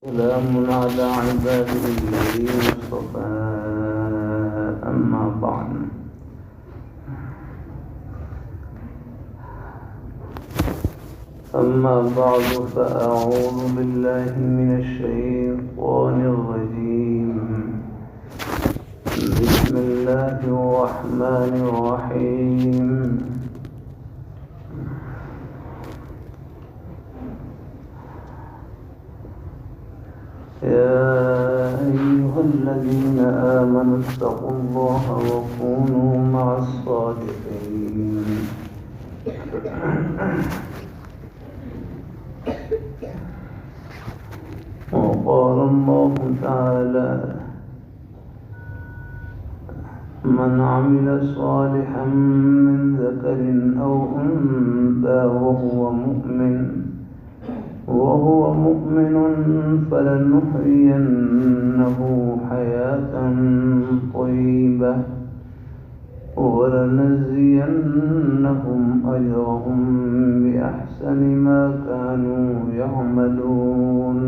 سلام على عباده الذين اصطفى أما بعد فأعوذ بالله من الشيطان الرجيم. بسم الله الرحمن الرحيم. يا أيها الذين آمنوا اتقوا الله وكونوا مع الصادقين. وقال الله تعالى: من عمل صالحا من ذكر أو أنثى وهو مؤمن فلنحيينه حياة طيبة ولنجزينهم أجرهم بأحسن ما كانوا يعملون.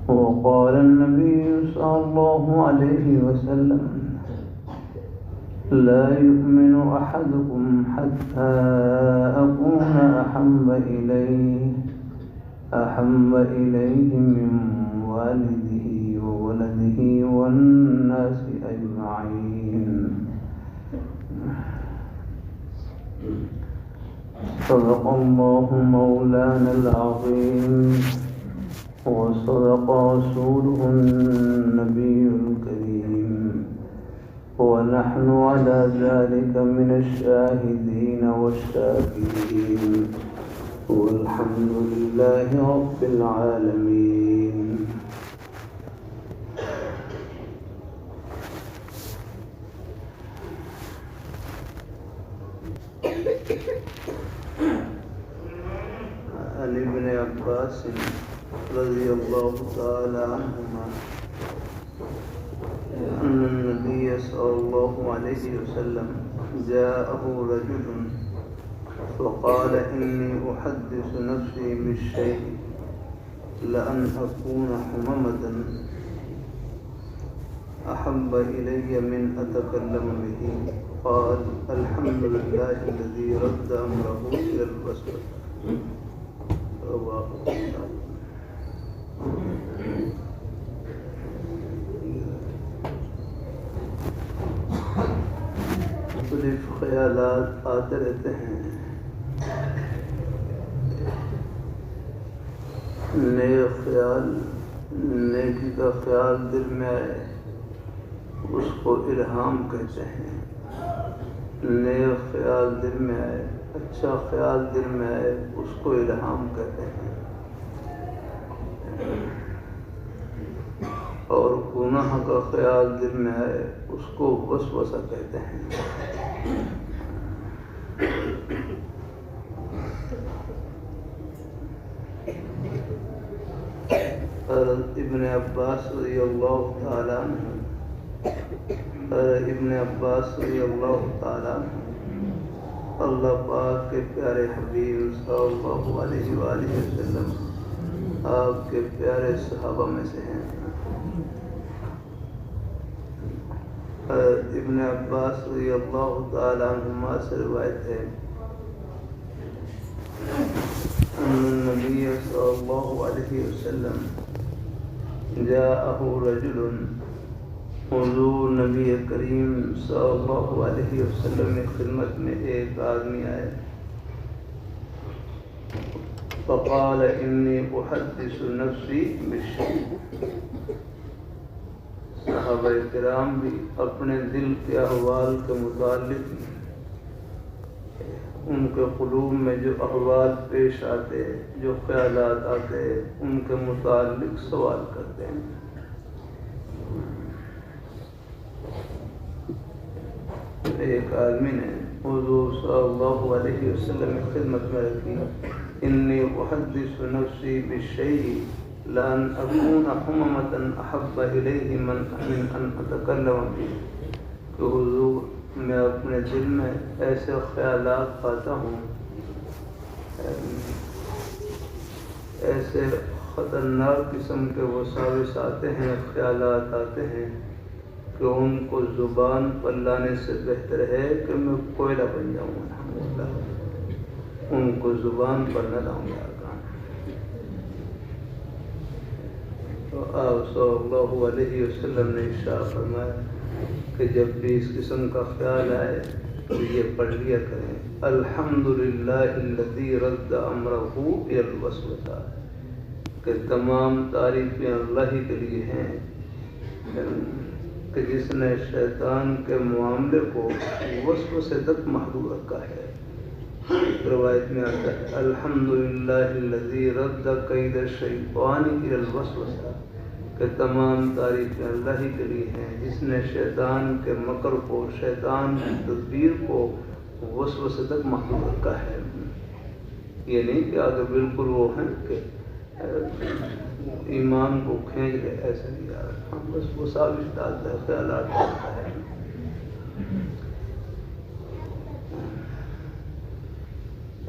وقال النبي صلى الله عليه وسلم: لا يؤمن أحدكم حتى أكون أحب إليه من والده وولده والناس أجمعين. صدق الله مولانا العظيم وصدق رسوله النبي الكريم، ونحن على ذلك من الشاهدين والشاكرين، والحمد لله رب العالمين. عن ابن عباس رضي الله تعالى عنهما أن النبي صلى الله عليه وسلم جاءه رجل فقال: إني أحدث نفسي بالشيء لأن أكون حمامة أحب إلي من أتكلم به. قال: الحمد لله الذي رد أمره إلى البصر. رواه مسلم. مختلف خیالات آتے رہتے ہیں. نیکی کا خیال دل میں آئے اس کو الہام کہتے ہیں. نیک خیال دل میں آئے، اچھا خیال دل میں آئے اس کو الہام کہتے ہیں. اور گناہ کا خیال دل میں آئے اس کو وسوسہ کہتے ہیں. ابن عباس رضی اللہ تعالیٰ عنہ اللہ پاک کے پیارے حبیب صلی اللہ علیہ وآلہ وسلم آپ کے پیارے صحابہ میں سے ہیں. ابن عباس رضی اللہ تعالیٰ عنہما سے روایت ہے ان النبی صلی اللہ علیہ وسلم جاءہ رجل. حضور نبی کریم صلی اللہ علیہ وسلم کی خدمت میں ایک آدمی آئے. فقال: انی احدث نفسی بالشیء. صحابہ کرام بھی اپنے دل کے احوال کے متعلق ان کے قلوب میں جو احوال پیش آتے، جو خیالات آتے، ان کے متعلق سوال کرتے ہیں. ایک آدمی نے حضور صلی اللہ علیہ وسلم کی خدمت میں رکھی: انی احدث نفسی بالشیء لأن أكون حمامة أحب إليه من أن أتكلم به. کہ حضور میں اپنے دل میں ایسے خیالات پاتا ہوں ایسے خطرناک قسم کے وساوس آتے ہیں، خیالات آتے ہیں کہ ان کو زبان پر لانے سے بہتر ہے کہ میں کوئلہ بن جاؤں، الحمدللہ ان کو زبان پر نہ لاؤں گا۔ تو آپ صلی اللہ علیہ وسلم نے ارشاد فرمایا کہ جب بھی اس قسم کا خیال آئے تو یہ پڑھ لیا کریں، الحمدللہ الذی رد امرہ الی الوسوسہ، کہ تمام تعریفیں اللہ ہی کے لیے ہیں کہ جس نے شیطان کے معاملے کو وسوسے تک محدود رکھا ہے۔ روایت میں آتا ہے الحمدللہ الذی رد کید الشیطان الی الوسوسہ، کہ تمام تعریفیں اللہ ہی کے لیے ہیں جس نے شیطان کے مکر کو، شیطان کی تدبیر کو وسوسے تک محدود رکھا ہے۔ یہ نہیں کہ آگے بالکل وہ ہیں کہ ایمان کو کھینچ لے، ایسا نہیں یار، ہم بس وساوس ڈالتا ہے، خیالات ڈالتا ہے۔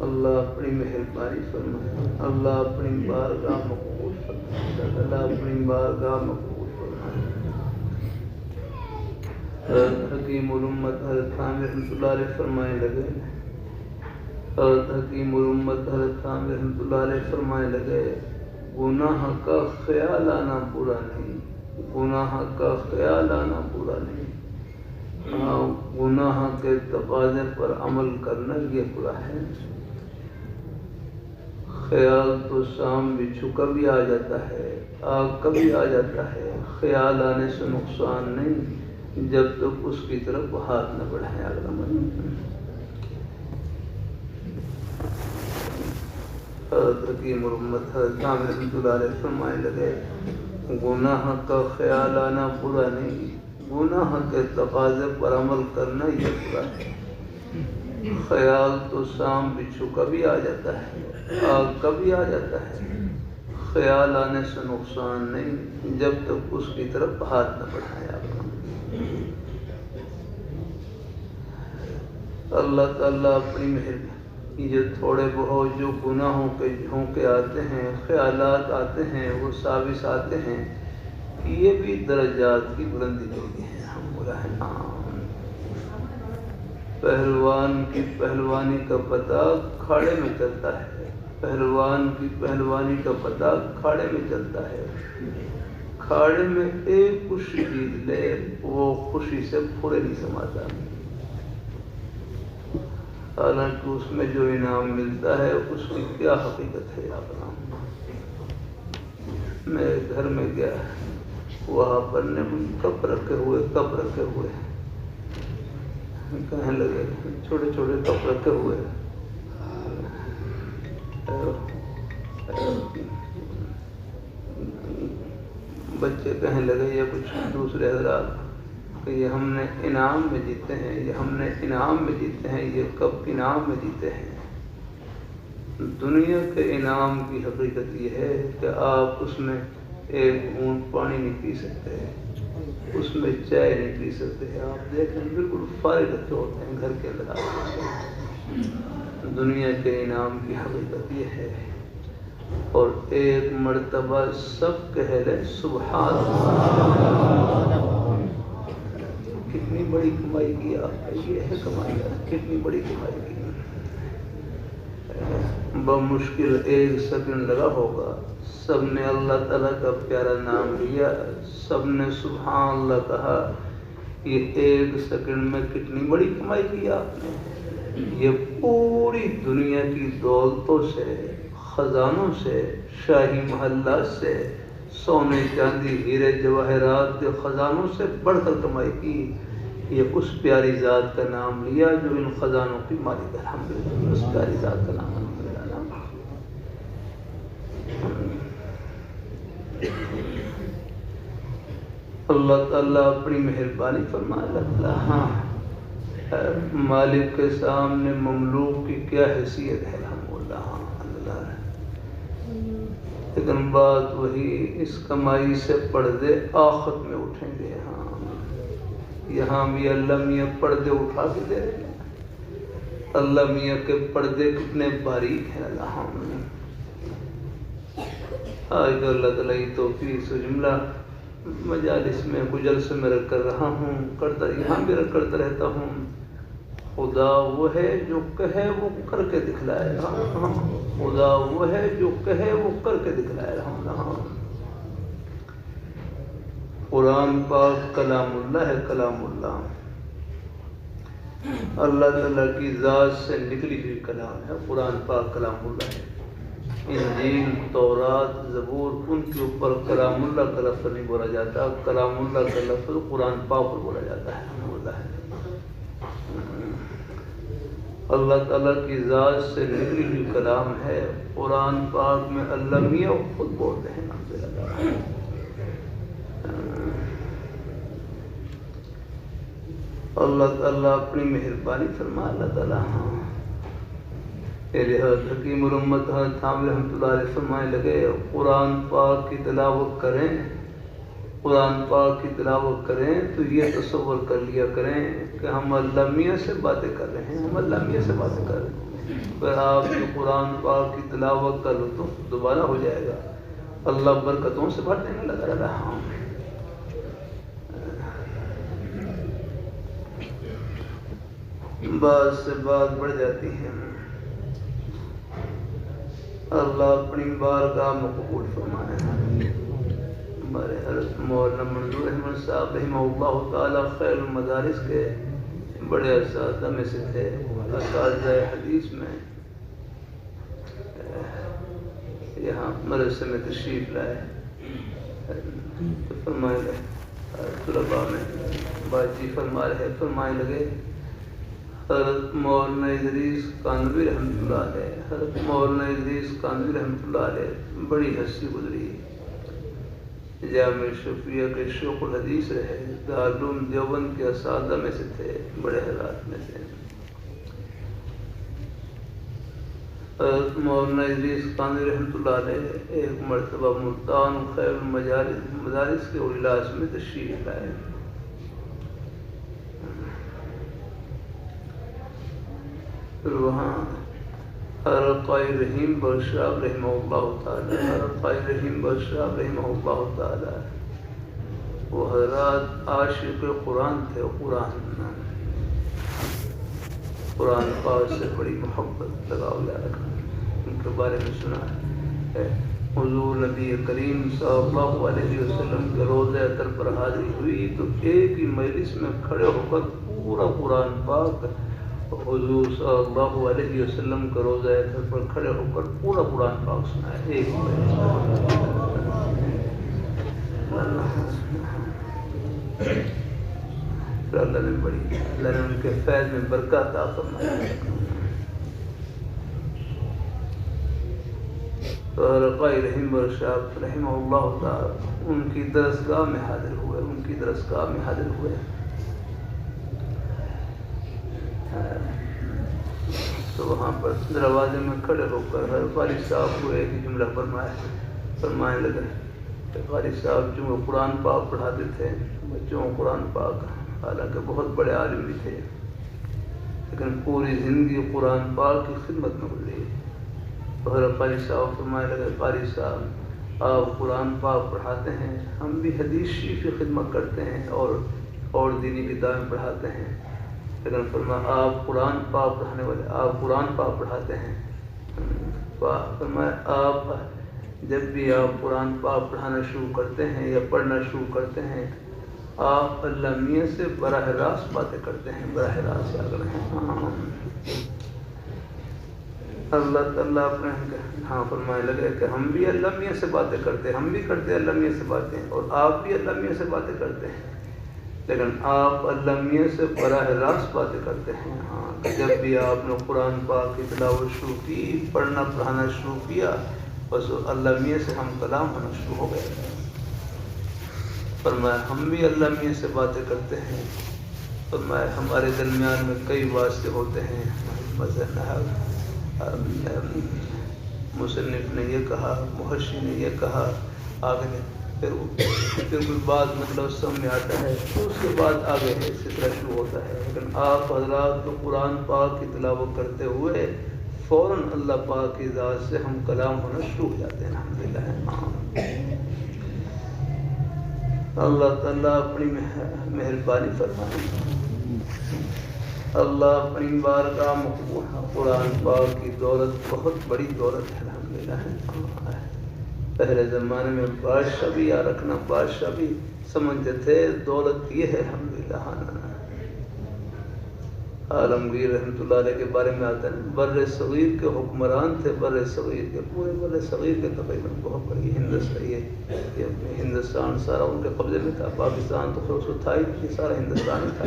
اللہ اپنی مہربانی فرمائے، اللہ اپنی بارگاہ مقبول فرمائے، اللہ اپنی بارگاہ مقبول فرمائے۔ حضرت حکیم الامت حضرت عامر رحمۃ اللہ علیہ فرمائے لگے، حضرت حکیم الامت حضرت عامر رحمۃ اللہ علیہ فرمائے لگے، گناہ کا خیال آنا برا نہیں، گناہ کا خیال آنا برا نہیں، ہاں گناہ کے تقاضے پر عمل کرنا یہ برا ہے۔ خیال تو شام بچھو کبھی آ جاتا ہے، آگ کبھی آ جاتا ہے، خیال آنے سے نقصان نہیں جب تک اس کی طرف ہاتھ نہ بڑھائیں۔ حضرت حکیم الامت حضرت عامر رحمۃ اللہ علیہ فرمائے لگے، گناہ کا خیال آنا برا نہیں، گناہ کے تقاضے پر عمل کرنا یہ برا ہے۔ خیال تو شام بچھو کبھی آ جاتا ہے، آگ کبھی آ جاتا ہے، خیال آنے سے نقصان نہیں جب تک اس کی طرف ہاتھ نہ بڑھائیں۔ اللہ تعالیٰ اپنی مہربانی، یہ تھوڑے بہت جو گناہوں کے جھونکے آتے ہیں، خیالات آتے ہیں، وساوس آتے ہیں، یہ بھی درجات کی بلندی کے لیے ہیں۔ ہم بولا ہے پہلوان کی پہلوانی کا پتہ کھاڑے میں چلتا ہے، پہلوان کی پہلوانی کا پتہ کھاڑے میں چلتا ہے، کھاڑے میں ایک خوشی جیت لے وہ خوشی سے پورے نہیں سماتا، حالانکہ اس میں جو انعام ملتا ہے اس کی کیا حقیقت ہے۔ میں گھر میں گیا، وہاں پر نے کپ رکھے ہوئے کہنے لگے، چھوٹے چھوٹے کپ رکھے ہوئے، بچے کہنے لگے یا کچھ دوسرے حضرات کہ یہ ہم نے انعام میں جیتے ہیں، یہ ہم نے انعام میں جیتے ہیں، یہ کب انعام میں جیتے ہیں۔ دنیا کے انعام کی حقیقت یہ ہے کہ آپ اس میں ایک بوند پانی نہیں پی سکتے، اس میں چائے نہیں پی سکتے، آپ دیکھیں بالکل فارغ رکھے ہوتے ہیں گھر کے اندر۔ دنیا کے انعام کی حقیقت یہ ہے، اور ایک مرتبہ سب کہہ لیں سبحان اللہ، کتنی بڑی کمائی کی آپ نے، یہ ہے کمائی، کتنی بڑی کمائی کی۔ بمشکل ایک سیکنڈ لگا ہوگا، سب نے اللہ تعالیٰ کا پیارا نام لیا، سب نے سبحان اللہ کہا، یہ ایک سیکنڈ میں کتنی بڑی کمائی کی آپ نے۔ یہ پوری دنیا کی دولتوں سے، خزانوں سے، شاہی محلات سے، سونے چاندی ہیرے جواہرات کے خزانوں سے بڑھ کر کمائی کی۔ یہ اس پیاری ذات کا نام لیا جو ان خزانوں کی مالک ہے، الحمدللہ، اس پیاری ذات کا نام الحمدللہ۔ اللہ تعالیٰ اپنی مہربانی فرمائے لگتا، ہاں مالک کے سامنے مملوک کی کیا حیثیت ہے، الحمدللہ، اللہ۔ لیکن بات وہی، اس کمائی سے پردے آخرت میں اٹھیں گے۔ ہاں یہاں بھی اللہ میاں پردے اٹھا کے دے رہے ہیں، اللہ میاں کے پردے کتنے باریک ہیں۔ اللہ آج تو اللہ تعالیٰ کی توفیق سے جملہ مجالس میں جلسے میں رکھ کر رہا ہوں، یہاں بھی رکھ کرتا رہتا ہوں. خدا وہ ہے جو کہے وہ کر کے دکھلائے. خدا وہ ہے جو کہے وہ کر کے دکھلائے. قرآن پاک کلام اللہ ہے. کلام اللہ اللہ تعالیٰ کی ذات سے نکلی ہوئی کلام ہے. قرآن پاک کلام اللہ ہے. انجیل، تورات، زبور، ان کے اوپر کلام اللہ کا لفظ نہیں بولا جاتا. کلام اللہ کا لفظ قرآن پاک پر بولا جاتا ہے. اللہ تعالیٰ کی ذات سے نکلی ہوئی کلام ہے. قرآن پاک میں اللہ میاں خود بولتے ہیں. اللہ تعالیٰ اپنی مہربانی فرما. اللہ تعالیٰ حضرت حکیم الامت حضرت تھانوی رحمۃ اللہ علیہ فرمانے لگے قرآن پاک کی تلاوت کریں، قرآن پاک کی تلاوت کریں تو یہ تصور کر لیا کریں کہ ہم اللہ میاں سے باتیں کر رہے ہیں. ہم اللہ میاں سے باتیں کر رہے ہیں. پھر آپ جو قرآن پاک کی تلاوت کا لطف دوبارہ ہو جائے گا. اللہ برکتوں سے بھر دینے لگا رہا. بعض سے بات بڑھ جاتی ہے. اللہ اپنی بارگاہ میں قبول فرمائے. ہمارے حضرت مولانا منظور احمد صاحب رحمہ اللہ تعالیٰ خیر المدارس کے بڑے اساتذہ میں سے تھے. اساتذہ حدیث میں یہاں مدرسے میں تشریف لائے تو فرمائے لگے طلباء میں بات جی فرمائے لگے حضرت مولانا ادریس کاندھوی رحمۃ اللہ علیہ، حضرت مولانا ادریس کاندھوی رحمۃ اللہ علیہ بڑی ہستی گزری. جامع شفیہ کے شیخ الحدیث رہے. دارالعلوم دیوبند کے اساتذہ میں سے تھے. بڑے حضرات میں سے حضرت مولانا ادریس کاندھوی رحمۃ اللہ علیہ ایک مرتبہ ملتان خیر المدارس کے اجلاس میں تشریف لائے. پھر وہاں حضرت قاری رحیم بخش صاحب رحمہ اللہ تعالی وہ حضرات عاشق قرآن تھے. قرآن پاک سے بڑی محبت لگاؤ یا رکھا. ان کے بارے میں سنا ہے حضور نبی کریم صلی اللہ علیہ وسلم کے روضہ اطہر پر حاضری ہوئی تو ایک ہی مجلس میں کھڑے ہو کر پورا قرآن پاک حضور صلی اللہ علیہ وسلم کا روضہ اطہر پر کھڑے ہو کر پورا قرآن پاک سنایا. ایک اللہ نے ان کے فیض میں برکات عطا فرمایا. تو قاری رحیم صاحب رحمہ اللہ تعالی ان کی درسگاہ میں حاضر ہوئے. تو وہاں پر دروازے میں کھڑے ہو کر ہر قاری صاحب کو ایک ہی جملہ فرمائے لگے کہ قاری صاحب جو قرآن پاک پڑھاتے تھے بچوں کو قرآن پاک، حالانکہ بہت بڑے عالم بھی تھے لیکن پوری زندگی قرآن پاک کی خدمت میں گزری. تو ہر قاری صاحب فرمائے لگے قاری صاحب آپ قرآن پاک پڑھاتے ہیں، ہم بھی حدیث شریف کی خدمت کرتے ہیں اور دینی کتابیں پڑھاتے ہیں، لیکن فرمایا آپ قرآن پاک پڑھانے والے، آپ قرآن پاک پڑھاتے ہیں. فرمایا آپ جب بھی آپ قرآن پاک پڑھانا شروع کرتے ہیں یا پڑھنا شروع کرتے ہیں آپ اللہ میاں سے براہ راست باتیں کرتے ہیں. براہ راست کیا کریں. اللہ تعالیٰ اپنے فرمائے لگے کہ ہم بھی اللہ میاں سے باتیں کرتے ہیں، ہم بھی کرتے ہیں اللہ میاں سے باتیں، اور آپ بھی اللہ میاں سے باتیں کرتے ہیں، لیکن آپ اللہ میاں سے براہ راست باتیں کرتے ہیں. جب بھی آپ نے قرآن پاک کی تلاوت شروع کی، پڑھنا پڑھانا شروع کیا، بس اللہ میاں سے ہم کلام ہونا شروع ہو گئے. فرمایا ہم بھی اللہ میاں سے باتیں کرتے ہیں. فرمایا ہمارے درمیان میں کئی واسطے ہوتے ہیں. مثلا مصنف نے یہ کہا، محشی نے یہ کہا، آگے پھر کوئی بات مطلب سمجھ میں آتا ہے تو اس کے بعد آگے سلسلہ شروع ہوتا ہے. لیکن آپ حضرات کو قرآن پاک کی تلاوت کرتے ہوئے فوراً اللہ پاک کی ذات سے ہم کلام ہونا شروع ہو جاتے ہیں الحمدللہ۔ اللہ تعالیٰ اپنی مہربانی فرمائے، اللہ اپنی بارگاہ مقبول قرآن پاک کی دولت بہت بڑی دولت ہے الحمدللہ۔ پہلے زمانے میں بادشاہ بھی یا رکھنا بادشاہ بھی سمجھتے تھے دولت یہ ہے الحمدللہ۔ عالمگیر رحمۃ اللہ علیہ کے بارے میں آتا ہے بر صغیر کے حکمران تھے، بر صغیر کے پورے بر صغیر کے تقریباً بہت بڑی ہندوستان سارا ان کے قبضے میں تھا، پاکستان تو خود تھا ہی، سارا ہندوستان ہی تھا۔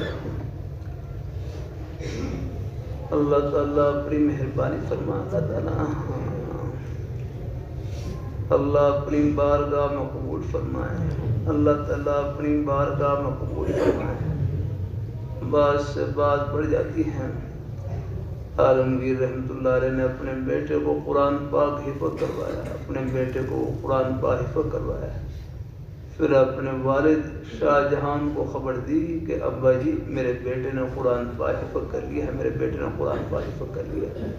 اللہ تعالیٰ اپنی مہربانی فرما، اللہ اپنی بارگاہ میں قبول فرمائے، اللہ تعالیٰ اپنی بارگاہ میں قبول فرمائے۔ بات سے بات بڑھ جاتی ہے، عالمگیر رحمۃ اللہ علیہ نے اپنے بیٹے کو قرآن پاک حفظ کروایا، اپنے بیٹے کو قرآن پاک حفظ کروایا، پھر اپنے والد شاہ جہان کو خبر دی کہ ابا جی میرے بیٹے نے قرآن پاک حفظ کر لیا ہے، میرے بیٹے نے قرآن پاک حفظ کر لیا ہے۔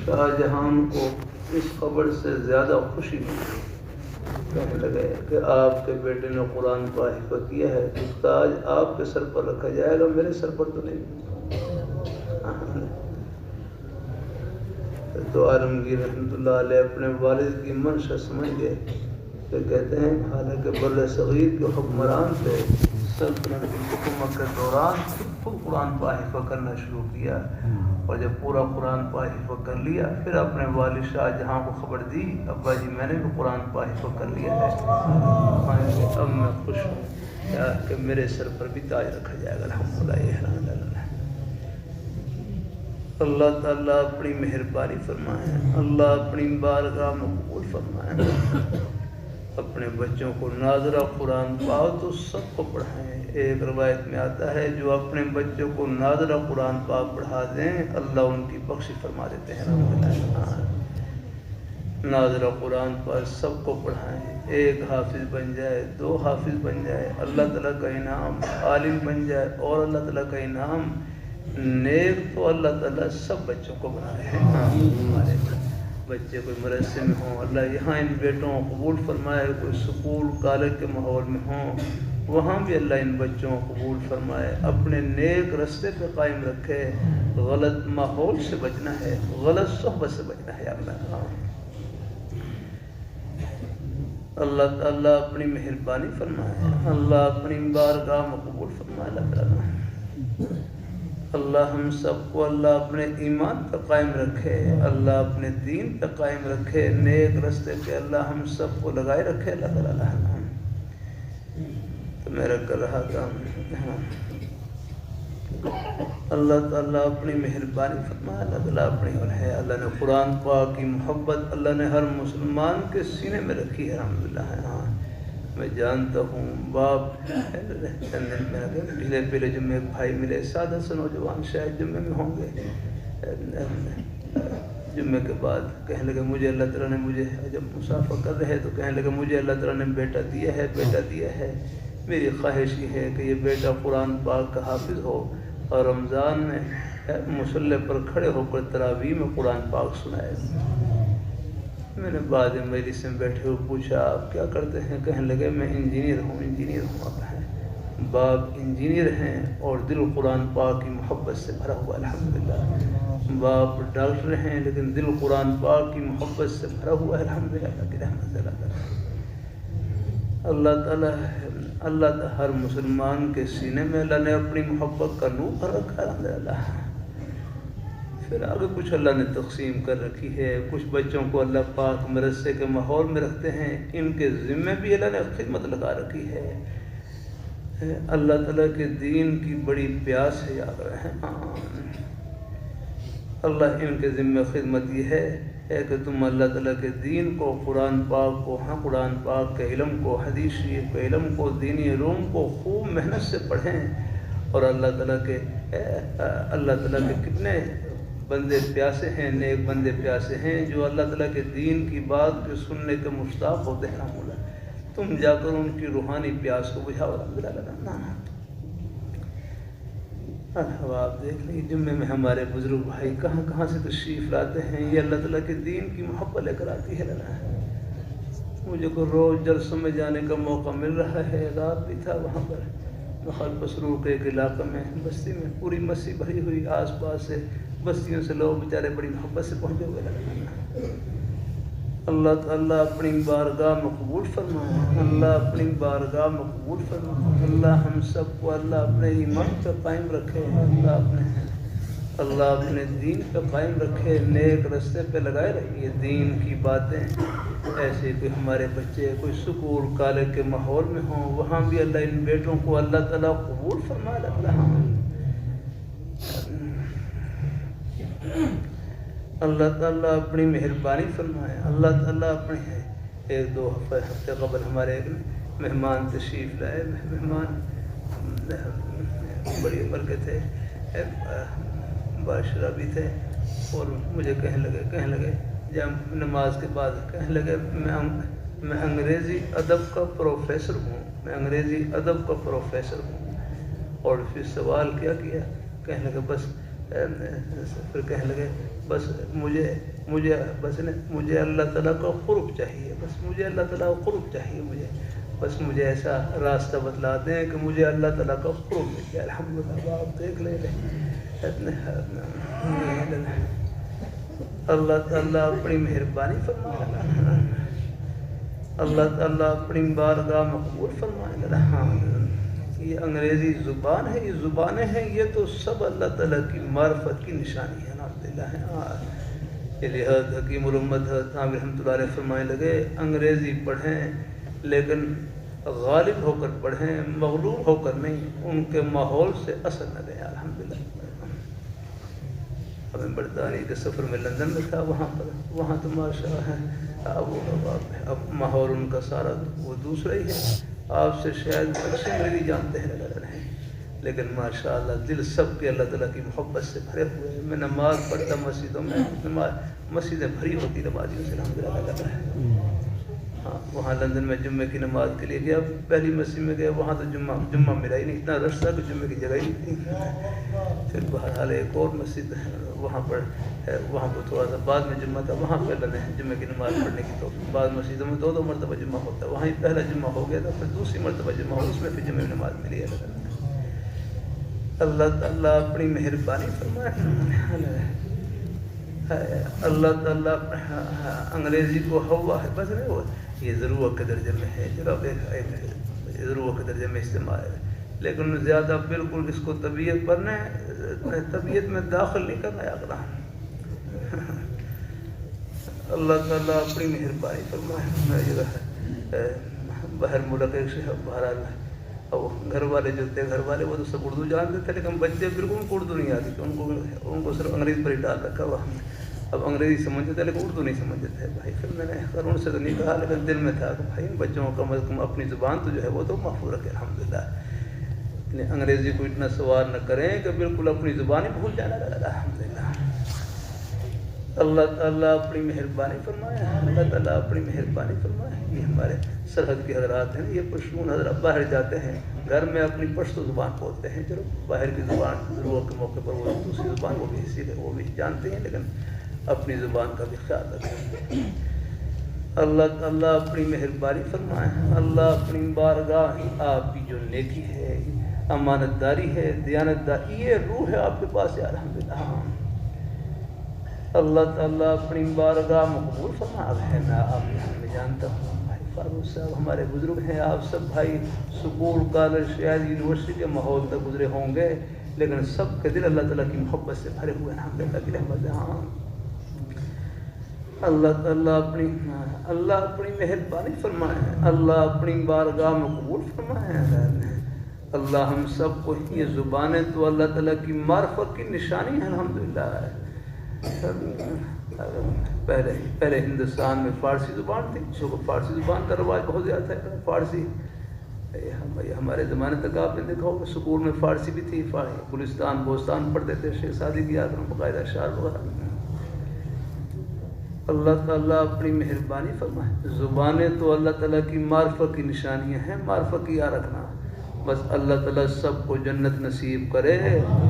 شاہ جہان کو اس خبر سے زیادہ خوشی ملی، کہنے لگے کہ آپ کے بیٹے نے قرآن پاک حفظ کیا ہے، اس کا تاج آپ کے سر پر رکھا جائے گا، میرے سر پر تو نہیں۔ تو عالمگیر رحمۃ اللہ علیہ اپنے والد کی منشا سمجھ گئے کہ کہتے ہیں حالانکہ بر صغیر کے حکمران تھے، سلطنت کی حکومت کے دوران خود قرآن پاک حفظ کرنا شروع کیا، اور جب پورا قرآن پاک حفظ کر لیا پھر اپنے والد شاہ جہاں کو خبر دی ابا جی میں نے بھی قرآن پاک حفظ کر لیا ہے، اب میں خوش ہوں کہ میرے سر پر بھی تاج رکھا جائے گا الحمدللہ۔ اللہ تعالیٰ اپنی مہربانی فرمائے، اللہ اپنی بارگاہ میں قبول فرمائے۔ اپنے بچوں کو ناظرہ قرآن پاک تو سب کو پڑھائیں۔ ایک روایت میں آتا ہے جو اپنے بچوں کو ناظرہ قرآن پاک پڑھا دیں اللہ ان کی بخشش فرما دیتے ہیں الحمدللہ۔ ناظرہ قرآن پاک سب کو پڑھائیں، ایک حافظ بن جائے، دو حافظ بن جائے اللہ تعالیٰ کا انعام، عالم بن جائے اور اللہ تعالیٰ کا انعام، نیک تو اللہ تعالیٰ سب بچوں کو بنائے ہیں۔ ہمارے بچے کوئی مدرسے میں ہوں اللہ یہاں ان بیٹوں کو قبول فرمائے، کوئی سکول کالج کے ماحول میں ہوں وہاں بھی اللہ ان بچوں کو قبول فرمائے، اپنے نیک رستے پہ قائم رکھے، غلط ماحول سے بچنا ہے، غلط صحبت سے بچنا ہے اللہ تعالیٰ اپنی مہربانی فرمائے، اللہ اپنی بارگاہ میں قبول فرمائے اللہ تعالیٰ۔ اللہ ہم سب کو اللہ اپنے ایمان پہ قائم رکھے، اللہ اپنے دین پہ قائم رکھے، نیک رستے پہ اللہ ہم سب کو لگائے رکھے اللہ تعالیٰ۔ تو میرا کر رہا تھا اللہ تعالیٰ اپنی مہربانی فرمائے، اللہ تعالیٰ اپنی ہے، اللہ نے قرآن پاک کی محبت اللہ نے ہر مسلمان کے سینے میں رکھی ہے الحمدللہ۔ میں جانتا ہوں باپ پہلے جمعے ایک بھائی ملے، سادہ سے نوجوان شاید جمعے میں ہوں گے، جمعے کے بعد کہنے لگے مجھے اللہ تعالیٰ نے مجھے جب مسافر کر رہے تو کہنے لگے مجھے اللہ تعالیٰ نے بیٹا دیا ہے، بیٹا دیا ہے، میری خواہش یہ ہے کہ یہ بیٹا قرآن پاک کا حافظ ہو اور رمضان میں مصلی پر کھڑے ہو کر تراویح میں قرآن پاک سنائے۔ میں نے بعد میں مجلس میں بیٹھے ہوئے پوچھا آپ کیا کرتے ہیں؟ کہنے لگے میں انجینئر ہوں۔ آپ ہیں باپ انجینئر ہیں اور دل قرآن پاک کی محبت سے بھرا ہوا الحمدللہ، باپ ڈاکٹر ہیں لیکن دل قرآن پاک کی محبت سے بھرا ہوا ہے الحمدللہ کی رحمت اللہ تعالیٰ۔ اللہ تعالیٰ ہر مسلمان کے سینے میں اللہ نے اپنی محبت کا نور بھر رکھا ہے الحمدللہ۔ پھر آگے کچھ اللہ نے تقسیم کر رکھی ہے، کچھ بچوں کو اللہ پاک مدرسے کے ماحول میں رکھتے ہیں، ان کے ذمے بھی اللہ نے خدمت لگا رکھی ہے۔ اللہ تعالیٰ کے دین کی بڑی پیاس ہے، یاد رہے اللہ ان کے ذمے خدمت یہ ہے کہ تم اللہ تعالیٰ کے دین کو، قرآن پاک کو، قرآن پاک کے علم کو، حدیث شریف کے علم کو، دینی علوم کو خوب محنت سے پڑھیں، اور اللہ تعالیٰ کے کتنے بندے پیاسے ہیں، نیک بندے پیاسے ہیں جو اللہ تعالیٰ کے دین کی بات کے سننے کے مشتاق ہوتے ہیں الحمدللہ۔ تم جا کر ان کی روحانی پیاس کو بجھاؤ الحمدللہ۔ اب آپ دیکھ لیں جمعے میں ہمارے بزرگ بھائی کہاں کہاں سے تشریف لاتے ہیں. یہ اللہ تعالیٰ کے دین کی محبت لے کر آتی ہے. مجھے کو روز جلسوں میں جانے کا موقع مل رہا ہے. رات بھی تھا وہاں پر مخالف پسرو کے ایک علاقے میں بستی میں پوری مسجد بھری ہوئی, آس پاس سے بستیوں سے لوگ بیچارے بڑی محبت سے پہنچے ہوئے. اللہ تعالیٰ اپنی بارگاہ مقبول فرمائے. اللہ اپنی بارگاہ مقبول فرمائے. اللہ ہم سب کو اللہ اپنے ایمان پہ قائم رکھے. اللہ اپنے دین پہ قائم رکھے. نیک رستے پہ لگائے رکھیے. دین کی باتیں ایسے کوئی ہمارے بچے کوئی سکول کالج کے ماحول میں ہوں, وہاں بھی اللہ ان بیٹوں کو اللہ تعالیٰ قبول فرمائے. اللہ تعالیٰ اپنی مہربانی فرمائے. اللہ تعالیٰ اپنے ایک دو ہفتے قبل ہمارے ایک مہمان تشریف لائے. مہمان بڑی عمر کے تھے, بادشاہ بھی تھے, اور مجھے کہنے لگے جب نماز کے بعد کہنے لگے میں انگریزی ادب کا پروفیسر ہوں. میں انگریزی ادب کا پروفیسر ہوں. اور پھر سوال کیا کہنے لگے بس پھر کہنے لگے بس مجھے اللہ تعالیٰ کا قرب چاہیے. بس مجھے اللہ تعالیٰ کا قرب چاہیے. بس مجھے ایسا راستہ بتلا دیں کہ مجھے اللہ تعالیٰ کا قرب مل جائے. الحمدللہ. آپ دیکھ لیں اللہ تعالیٰ اپنی مہربانی فرمائے. اللہ تعالیٰ اپنی بارگاہ مقبول فرمائے. یہ انگریزی زبان ہے, یہ زبانیں ہیں, یہ تو سب اللہ تعالیٰ کی معرفت کی نشانی ہے. الحمدللہ. حضرت حکیم الامت حضرت عامر رحمۃ اللہ علیہ فرمانے لگے انگریزی پڑھیں لیکن غالب ہو کر پڑھیں, مغلوب ہو کر نہیں. ان کے ماحول سے اثر نہ لیں. الحمدللہ. ہمیں برطانیہ کے سفر میں لندن میں تھا, وہاں تو ماشاء ہے اب ماحول ان کا سارا وہ دوسرا ہی ہے. آپ سے شاید اچھے انگریزی جانتے ہیں, لیکن ماشاء اللہ دل سب کے اللہ تعالیٰ کی محبت سے بھرے ہوئے ہیں. میں نماز پڑھتا مسجدوں میں, مسجدیں بھری ہوتی نمازیوں سے. الحمدللہ. ہاں, وہاں لندن میں جمعے کی نماز کے لیے گیا. پہلی مسجد میں گیا, وہاں تو جمعہ ملا ہی نہیں. اتنا رش تھا کہ جمعے کی جگہ ہی نہیں تھی. پھر بہرحال ایک اور مسجد وہاں پر تھوڑا سا بعد میں جمعہ تھا, وہاں پہ اللہ نے جمعے کی نماز پڑھنے کی. تو بعض مسجدوں میں دو مرتبہ جمعہ ہوتا ہے. وہاں پہلا جمعہ ہو گیا تھا, پھر دوسری مرتبہ جمعہ ہو, اس میں پھر جمعے نماز ملی ہے. اللہ تعالیٰ اپنی مہربانی فرمائے. اللہ تعالیٰ انگریزی کو ہوا ہے بس نہیں, ہوا یہ ضرورت کے درجے میں ہے, جب ضرورت کے درجے میں استعمال ہے, لیکن زیادہ بالکل اس کو طبیعت طبیعت میں داخل نہیں کرنا ہے. اللہ تعالیٰ اپنی مہربانی فرمائے. باہر ملک ایک شہر بہرحال, گھر والے جو تھے وہ تو سب اردو جانتے تھے, لیکن بچے بالکل ان کو اردو نہیں آتی تھی. ان کو صرف انگریزی پر ہی ڈال رکھا ہوا. اب انگریزی سمجھتے تھے لیکن اردو نہیں سمجھتے تھے. بھائی پھر میں نے ان سے تو نہیں کہا, لیکن دل میں تھا کہ بھائی بچوں کو کم از کم اپنی زبان تو جو ہے وہ تو محفوظ رکھے. الحمدللہ. انگریزی کو اتنا سوال نہ کریں کہ بالکل اپنی زبان ہی بھول جانا. الحمدللہ. اللہ تعالیٰ اپنی مہربانی فرمائے. اللہ تعالیٰ اپنی مہربانی فرمائے. یہ ہمارے سرحد کے حضرات ہیں, یہ پشتون حضرات باہر جاتے ہیں, گھر میں اپنی پشتو زبان بولتے ہیں. چلو باہر کی زبان ضرورت کے موقع پر وہ دوسری زبان وہ بھی سیکھے, وہ بھی جانتے ہیں, لیکن اپنی زبان کا بھی خیال رکھیں. اللہ تعالیٰ اپنی مہربانی فرمائے. اللہ اپنی بارگاہ آپ کی جو نیکی ہے, امانت داری ہے, دیانت داری, یہ روح ہے آپ کے پاس. الحمدللہ. اللہ تعالیٰ اپنی بارگاہ مقبول فرمائے. میں جانتا ہوں بھائی فاروق صاحب ہمارے بزرگ ہیں, آپ سب بھائی سکول کالج شاید یونیورسٹی کے ماحول تک گزرے ہوں گے, لیکن سب کے دل اللہ تعالیٰ کی محبت سے بھرے ہوئے ہیں. الحمدللہ کی رحمت. ہاں, اللہ تعالیٰ اپنی مہربانی فرمائے. اللہ اپنی بارگاہ مقبول فرمائے. اللہ ہم سب کو, یہ زبانیں تو اللہ تعالیٰ کی معرفت کی نشانی ہے. الحمدللہ. پہلے ہندوستان میں فارسی زبان تھی, فارسی زبان کا رواج بہت زیادہ تھا. فارسی ہمارے زمانے تک آپ نے دیکھا ہوگا سکول میں فارسی بھی تھی. گلستان بوستان پڑھتے تھے, شیخ سعدی کی یاد میں باقاعدہ اشعار وغیرہ. اللہ تعالیٰ اپنی مہربانی فرمائے. زبانیں تو اللہ تعالیٰ کی معرفت کی نشانیاں ہیں, معرفت کی یاد رکھنا. بس اللہ تعالیٰ سب کو جنت نصیب کرے.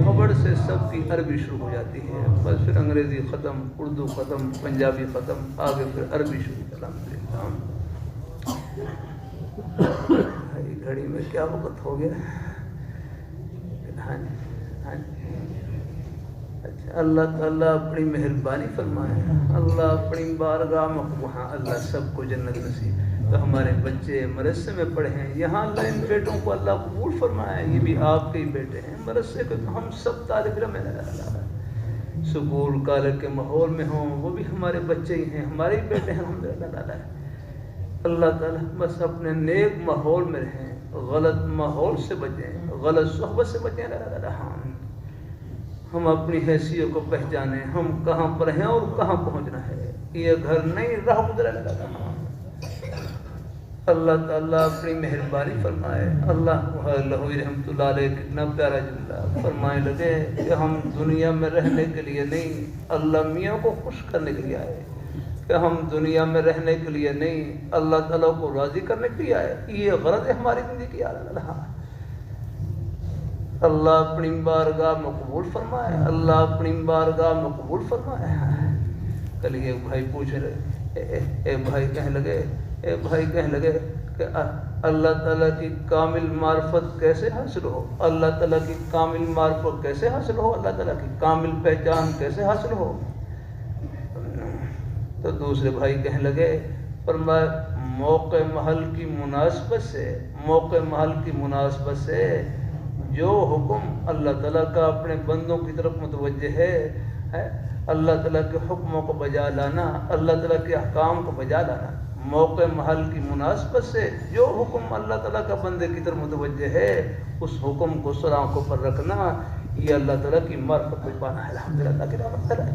خبر سے سب کی عربی شروع ہو جاتی ہے، بس پھر انگریزی ختم، اردو ختم، پنجابی ختم، آگے پھر عربی شروع. الحمدللہ. گھڑی میں کیا وقت ہو گیا؟ ہاں جی. اچھا، اللہ تعالیٰ اپنی مہربانی فرمائے، اللہ اپنی بارگاہ میں وہاں اللہ سب کو جنت نصیب. تو ہمارے بچے مدرسے میں پڑھے ہیں یہاں، اللہ ان بیٹوں کو اللہ قبول فرمائے. یہ بھی آپ کے ہی بیٹے ہیں مدرسے کے، ہم سب طالب علم ہیں. سکول کالج کے ماحول میں ہوں، وہ بھی ہمارے بچے ہی ہیں، ہمارے ہی بیٹے ہیں الحمدللہ. اللہ تعالیٰ بس اپنے نیک ماحول میں رہیں، غلط ماحول سے بچیں، غلط صحبت سے بچیں. ہم اپنی حیثیت کو پہچانیں، ہم کہاں پر ہیں اور کہاں پہنچنا ہے. یہ گھر نہیں راہ گزرا. اللہ تعالیٰ اپنی مہربانی فرمائے. اللہ رحمۃ اللہ علیہ کتنا پیارا جملہ فرمائے لگے کہ ہم دنیا میں رہنے کے لیے نہیں، اللہ میاں کو خوش کرنے کے لیے آئے. کہ ہم دنیا میں رہنے کے لیے نہیں، اللہ تعالیٰ کو راضی کرنے کے لیے آئے. یہ غرض ہے ہماری زندگی کی. اللہ اپنی بارگاہ میں قبول فرمائے، اللہ اپنی بارگاہ میں قبول فرمائے. کل ایک بھائی پوچھ رہے، ایک بھائی کہنے لگے کہ اللہ تعالیٰ کی کامل معرفت کیسے حاصل ہو، اللہ تعالیٰ کی کامل معرفت کیسے حاصل ہو، اللہ تعالیٰ کی کامل پہچان کیسے حاصل ہو. تو دوسرے بھائی کہنے لگے، فرمایا موقع محل کی مناسبت سے جو حکم اللہ تعالیٰ کا اپنے بندوں کی طرف متوجہ ہے، اللہ تعالیٰ کے حکموں کو بجا لانا، اللہ تعالیٰ کے احکام کو بجا لانا. موقع محل کی مناسبت سے جو حکم اللہ تعالیٰ کا بندے کی طرف متوجہ ہے، اس حکم کو سر آنکھوں پر رکھنا، یہ اللہ تعالیٰ کی معرفت کو پانا ہے. الحمدللہ کی رحمت ہے.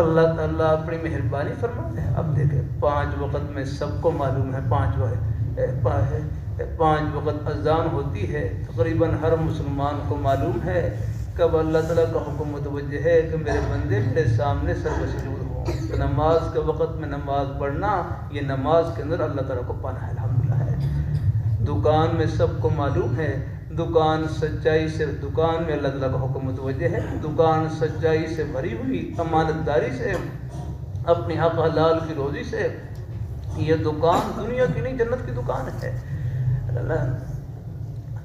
اللہ تعالیٰ اپنی مہربانی فرماتے ہیں. اب دیکھیں 5 وقت میں سب کو معلوم ہے، 5 وقت اذان ہوتی ہے، تقریباً ہر مسلمان کو معلوم ہے کب اللہ تعالیٰ کا حکم متوجہ ہے کہ میرے بندے میرے سامنے سر بسجود ہوں. تو نماز کے وقت میں نماز پڑھنا، یہ نماز کے اندر اللہ تعالیٰ کو پانا ہے. الحمدللہ ہے. دکان میں سب کو معلوم ہے، دکان سچائی سے، دکان میں اللہ تعالیٰ کا حکم متوجہ ہے، دکان سچائی سے بھری ہوئی، امانت داری سے، اپنے حق حلال کی روزی سے. یہ دکان دنیا کی نہیں، جنت کی دکان ہے.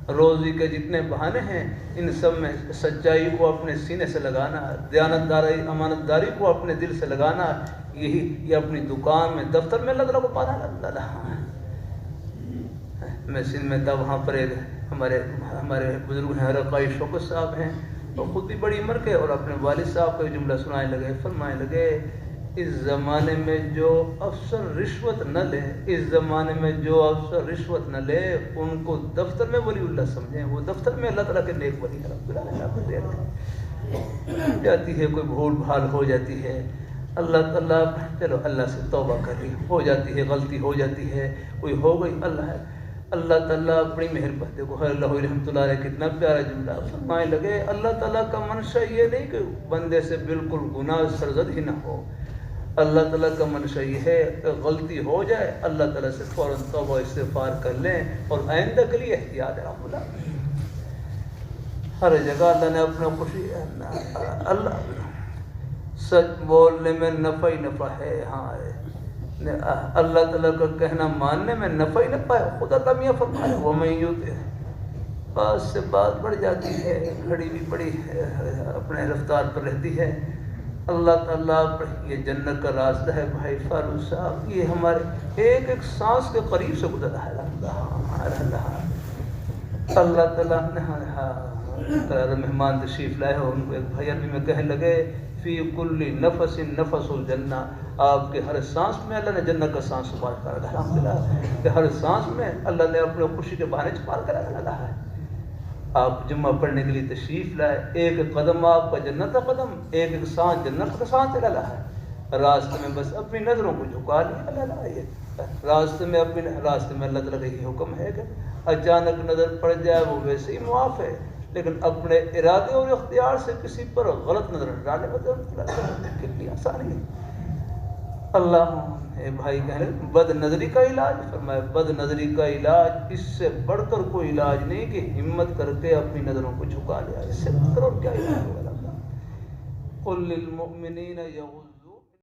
روزی کے جتنے بہانے ہیں ان سب میں سچائی کو اپنے سینے سے لگانا، دیانتداری امانت داری کو اپنے دل سے لگانا، یہ اپنی دکان میں دفتر میں اللہ تعالیٰ کو پانا. میں سندھ میں تھا، وہاں پر ایک ہمارے بزرگ ہیں، رقائی شوکت صاحب ہیں، وہ خود بھی بڑی عمر کے، اور اپنے والد صاحب کا جملہ سنائے لگے. فرمائے لگے اس زمانے میں جو افسر رشوت نہ لے، ان کو دفتر میں ولی اللہ سمجھیں. وہ دفتر میں اللہ تعالیٰ کے نیک ولی جاتی ہے، کوئی بھول بھال ہو جاتی ہے، اللہ تعالیٰ چلو اللہ سے توبہ کر لی، ہو جاتی ہے، غلطی ہو جاتی ہے، کوئی ہو گئی، اللہ تعالیٰ اپنی مہربانی. دیکھو اللہ رحمۃ اللہ علیہ کتنا پیارا جملہ فرمائے لگے. اللہ تعالیٰ کا منشا یہ نہیں کہ بندے سے بالکل گناہ سرزد ہی نہ ہو. اللہ تعالیٰ کا منشا یہ ہے کہ غلطی ہو جائے اللہ تعالیٰ سے فوراً توبہ استغفار کر لیں، اور آئندہ کے لیے احتیاط ہے. ہر جگہ اللہ نے اپنا خوشی، اللہ سچ بولنے میں نفع ہی نفع ہے. ہاں اللہ تعالیٰ کا کہنا ماننے میں نفع ہی نفع ہے. خدا کا میاں فرمایا وَمَن يُطِعْ، بات سے بات بڑھ جاتی ہے، گھڑی بھی بڑی اپنے رفتار پر رہتی ہے. اللہ تعالیٰ یہ جنت کا راستہ ہے. بھائی فاروق صاحب یہ ہمارے ایک ایک سانس کے قریب سے گزر رہا ہے. اللہ تعالیٰ نے مہمان تشریف لائے ہو، ان کو ایک بھائی عربی میں کہنے لگے فی کل نفس نفس الجنہ، آپ کے ہر سانس میں اللہ نے جنت کا سانس چھپا کر رکھا ہے. الحمدللہ کہ ہر سانس میں اللہ نے اپنے خوشی کے بہانے چھپا کر رکھا ہے. آپ جمعہ پڑھنے کے لیے تشریف لائے، ایک قدم آپ کا جنت کا قدم، ایک ایک سانس جنت کا سانس چلا رہا ہے. راستے میں بس اپنی نظروں کو جھکا لیا. راستے میں اللہ تعالیٰ کا یہ حکم ہے کہ اچانک نظر پڑ جائے وہ ویسے ہی معاف ہے، لیکن اپنے ارادے اور اختیار سے کسی پر غلط نظر نہ ڈالے. کتنی آسانی ہے. اللہ تعالیٰ نے اپنے خوشی کے بہانے چھپا کر رکھا ہے. آپ جمعہ پڑھنے کے لیے تشریف لائے، ایک قدم آپ کا جنت کا قدم، ایک ایک سانس جنت کا سانس چلا رہا ہے. راستے میں بس اپنی نظروں کو جھکا لیا. راستے میں اللہ تعالیٰ کا یہ حکم ہے کہ اچانک نظر پڑ جائے وہ ویسے ہی معاف ہے، لیکن اپنے ارادے اور اختیار سے کسی پر غلط نظر نہ ڈالے. اللہ بھائی کہنے بد نظری کا علاج، فرمایا بد نظری کا علاج اس سے بڑھ کر کوئی علاج نہیں کہ ہمت کر کے اپنی نظروں کو جھکا لیا، اس سے بڑھ کر اور کیا علاج ہوگا؟ قل للمؤمنین یغضوا